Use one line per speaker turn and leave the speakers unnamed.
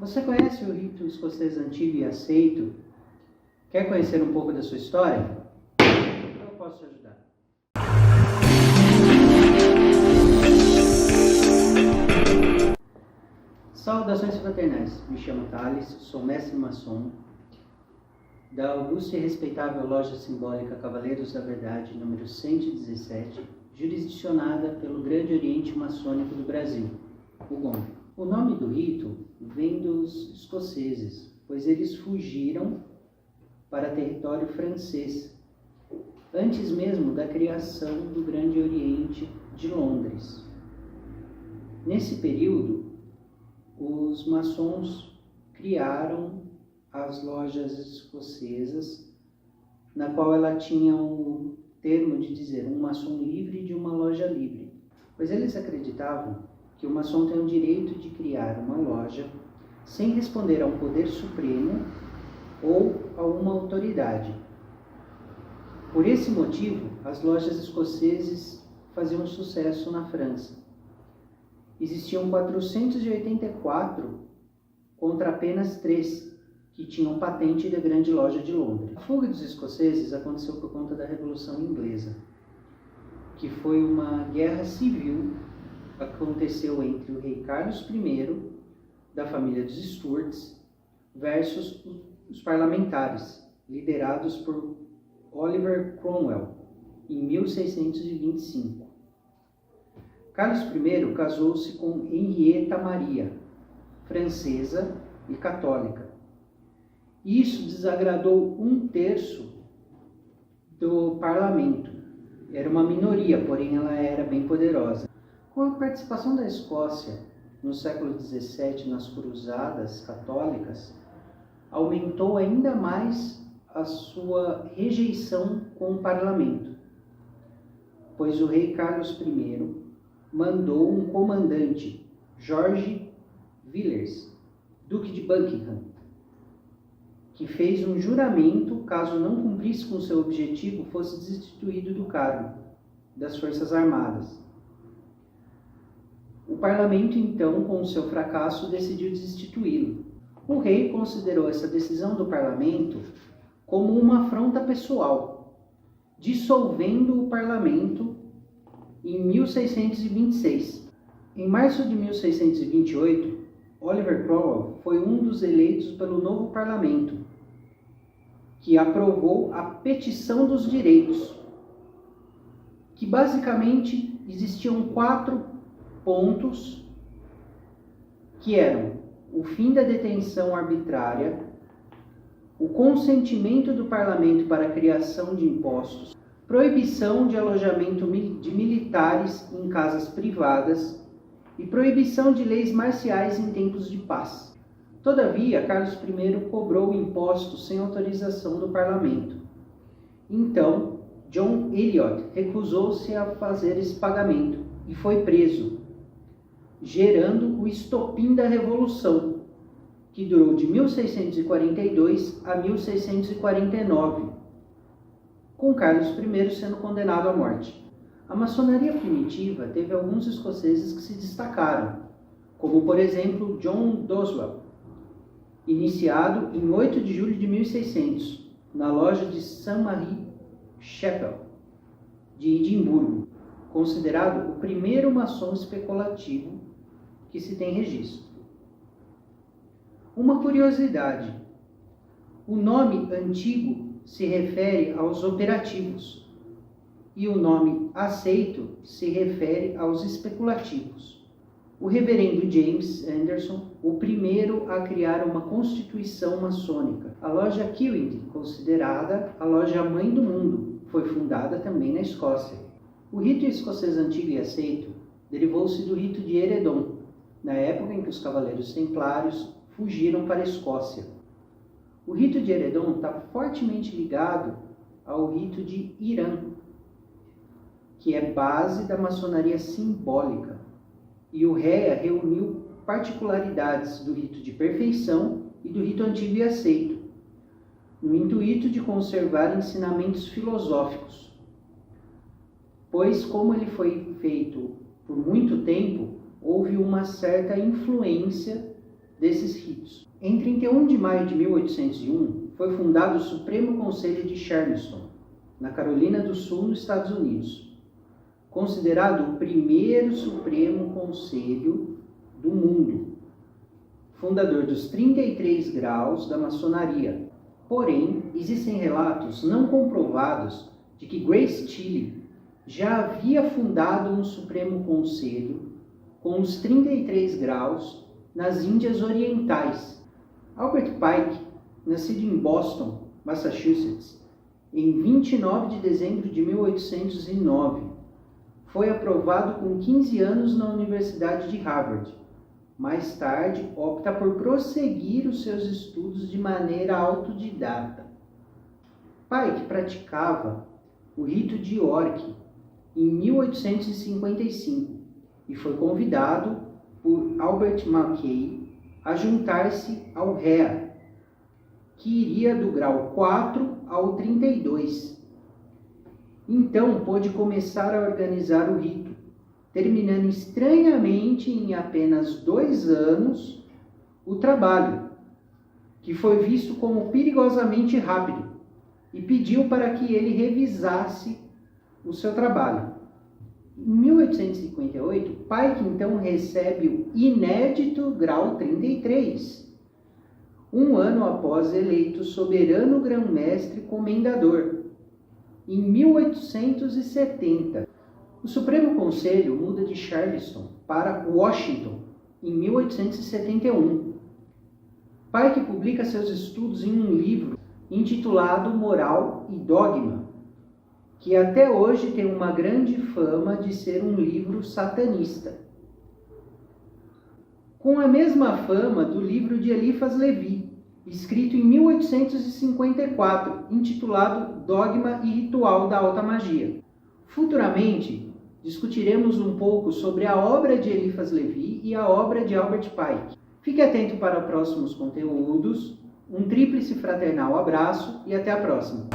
Você conhece o rito escocês antigo e aceito? Quer conhecer um pouco da sua história? Eu posso te ajudar. Saudações fraternais, me chamo Thales, sou mestre maçom da augusta e respeitável Loja Simbólica Cavaleiros da Verdade, número 117, jurisdicionada pelo Grande Oriente Maçônico do Brasil, o GOM. O nome do rito vem dos escoceses, pois eles fugiram para território francês, antes mesmo da criação do Grande Oriente de Londres. Nesse período, os maçons criaram as lojas escocesas, na qual ela tinha o termo de dizer um maçom livre de uma loja livre, pois eles acreditavam que o maçom tem o direito de criar uma loja sem responder a um poder supremo ou a uma autoridade. Por esse motivo, as lojas escoceses faziam sucesso na França. Existiam 484 contra apenas 3 que tinham patente da Grande Loja de Londres. A fuga dos escoceses aconteceu por conta da Revolução Inglesa, que foi uma guerra civil que aconteceu entre o rei Carlos I, da família dos Stuarts, versus os parlamentares, liderados por Oliver Cromwell, em 1625. Carlos I casou-se com Henrietta Maria, francesa e católica. Isso desagradou 1/3 do parlamento. Era uma minoria, porém ela era bem poderosa. Com a participação da Escócia no século XVII nas cruzadas católicas, aumentou ainda mais a sua rejeição com o parlamento, pois o rei Carlos I mandou um comandante, George Villiers, Duque de Buckingham, que fez um juramento, caso não cumprisse com seu objetivo, fosse destituído do cargo das Forças Armadas. O parlamento, então, com o seu fracasso, decidiu destituí-lo. O rei considerou essa decisão do parlamento como uma afronta pessoal, dissolvendo o parlamento em 1626. Em março de 1628, Oliver Cromwell foi um dos eleitos pelo novo parlamento, que aprovou a Petição dos Direitos, que basicamente existiam 4 pontos, que eram o fim da detenção arbitrária, o consentimento do parlamento para a criação de impostos, proibição de alojamento de militares em casas privadas e proibição de leis marciais em tempos de paz. Todavia, Carlos I cobrou impostos sem autorização do parlamento. Então, John Eliot recusou-se a fazer esse pagamento e foi preso, gerando o estopim da Revolução, que durou de 1642 a 1649, com Carlos I sendo condenado à morte. A maçonaria primitiva teve alguns escoceses que se destacaram, como por exemplo John Doswell, iniciado em 8 de julho de 1600, na loja de St. Mary Chapel, de Edimburgo, considerado o primeiro maçom especulativo que se tem registro. Uma curiosidade: o nome antigo se refere aos operativos e o nome aceito se refere aos especulativos. O reverendo James Anderson, o primeiro a criar uma constituição maçônica. A loja Kilwin, considerada a loja mãe do mundo, foi fundada também na Escócia. O rito escocês antigo e aceito derivou-se do rito de Eredon, na época em que os cavaleiros templários fugiram para a Escócia. O rito de Eredon está fortemente ligado ao rito de Irã, que é base da maçonaria simbólica, e o Rea reuniu particularidades do rito de perfeição e do rito antigo e aceito, no intuito de conservar ensinamentos filosóficos, pois, como ele foi feito por muito tempo, houve uma certa influência desses ritos. Em 31 de maio de 1801, foi fundado o Supremo Conselho de Charleston, na Carolina do Sul, nos Estados Unidos, considerado o primeiro Supremo Conselho do mundo, fundador dos 33 graus da maçonaria. Porém, existem relatos não comprovados de que Grace Tilly já havia fundado um Supremo Conselho com os 33 graus nas Índias Orientais. Albert Pike, nascido em Boston, Massachusetts, em 29 de dezembro de 1809, foi aprovado com 15 anos na Universidade de Harvard. Mais tarde, opta por prosseguir os seus estudos de maneira autodidata. Pike praticava o rito de York em 1855 e foi convidado por Albert Mackay a juntar-se ao REA, que iria do grau 4 ao 32. Então pôde começar a organizar o rito, terminando estranhamente em apenas 2 anos o trabalho, que foi visto como perigosamente rápido, e pediu para que ele revisasse o seu trabalho. Em 1858, Pike então recebe o inédito grau 33, um ano após eleito soberano grão-mestre comendador. Em 1870, o Supremo Conselho muda de Charleston para Washington, em 1871. Pike publica seus estudos em um livro intitulado Moral e Dogma, que até hoje tem uma grande fama de ser um livro satanista. Com a mesma fama do livro de Eliphas Levi, escrito em 1854, intitulado Dogma e Ritual da Alta Magia. Futuramente, discutiremos um pouco sobre a obra de Eliphas Levi e a obra de Albert Pike. Fique atento para próximos conteúdos. Um tríplice fraternal abraço e até a próxima!